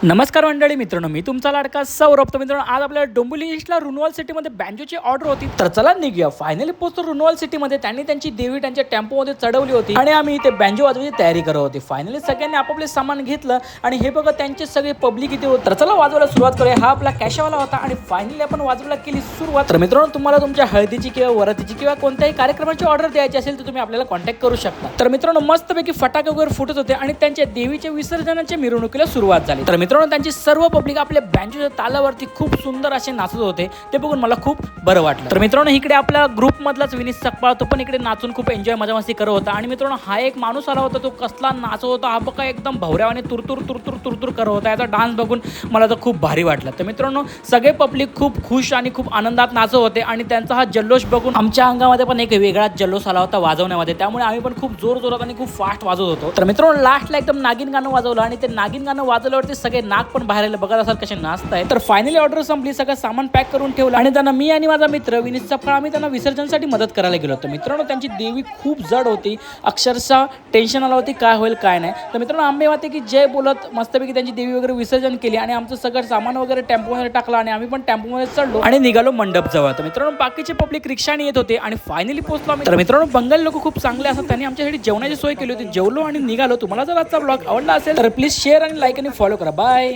नमस्कार मंडळी मित्रांनो, मी तुमचा लाडका सौरभ. तर मित्रांनो, आज आपल्याला डोंबिवली ईस्टला रुनवाल सिटीमध्ये बँजोची ऑर्डर होती. तर चला निघूया. फायनली पोहोचतो रुनवाल सिटीमध्ये. त्यांनी त्यांची देवी त्यांच्या टेम्पोमध्ये चढवली होती आणि आम्ही इथे बँजो वाजवायची तयारी करत होती. फायनली सगळ्यांनी आपापले सामान घेतलं आणि हे बघा त्यांचे सगळे पब्लिक इथे होते. तर चला वाजवायला सुरुवात करूया. हा आपला कॅशावाला होता आणि फायनली आपण वाजवायला केली सुरुवात. तर मित्रांनो, तुम्हाला तुमच्या हळदीची किंवा वरातीची किंवा कोणत्याही कार्यक्रमाची ऑर्डर द्यायची असेल तर तुम्ही आपल्याला कॉन्टॅक्ट करू शकता. तर मित्रांनो, मस्तपैकी फटाके वगैरे फुटत होते आणि त्यांच्या देवीच्या विसर्जनाच्या मिरवणुकीला सुरुवात झाली. तर मित्रांनो, त्यांची सर्व पब्लिक आपल्या बँजोच्या तालावरती खूप सुंदर असे नाचत होते. ते बघून मला खूप बरं वाटलं. तर मित्रांनो, इकडे आपला ग्रुप मधलाच विनीत सकपाळ तो पण इकडे नाचून खूप एन्जॉय मजा मस्ती करत होता. आणि मित्रांनो, हा एक माणूस आला होता, तो कसला नाचत होता. हा बघा एकदम भवऱ्यावाने तुरतुर तुरतुर तुरतुर करत होता. याचा डान्स बघून मला तर खूप भारी वाटलं. तर मित्रांनो, सगळे पब्लिक खूप खुश आणि खूप आनंदात नाचत होते आणि त्यांचा हा जल्लोष बघून आमच्या अंगामध्ये पण एक वेगळाच जल्लोष आला होता वाजवण्यामध्ये. त्यामुळे आम्ही पण खूप जोर जोरात आणि खूप फास्ट वाजवत होतो. तर मित्रांनो, लास्टला एकदम नागिन गाणं वाजवलं आणि ते नागिन गाणं वाजवल्यावरती सगळे नाग पण बाहेर आले. बघत असाल कसे नाचताय. तर फायनली ऑर्डर संपली. सगळं सामान पॅक करून ठेवलं आणि त्यांना मी आणि माझा मित्र विनीत सकपाळ आम्ही त्यांना विसर्जनसाठी मदत करायला गेलो होतो. मित्रांनो, त्यांची देवी खूप जड होती. अक्षरशः टेन्शन आलं होती काय होईल काय नाही. तर मित्रांनो, आंबे वाते की जय बोलत मस्तपैकी त्यांची देवी वगैरे विसर्जन केली आणि आमचं सगळं सामान वगैरे टेम्पोमध्ये टाकलं आणि आम्ही पण टेम्पोमध्ये चढलो आणि निघालो मंडप जवळ. तर मित्रांनो, बाकीचे पब्लिक रिक्षाने येत होते आणि फायनली पोहोचलो आम्ही. तर मित्रांनो, बंगाली लोक खूप चांगले असतात. त्यांनी आमच्यासाठी जेवणाची सोय केली होती. जेवलो आणि निघालो. तुम्हाला जर आजचा ब्लॉग आवडला असेल तर प्लीज शेअर आणि लाईक आणि फॉलो करा. बाय.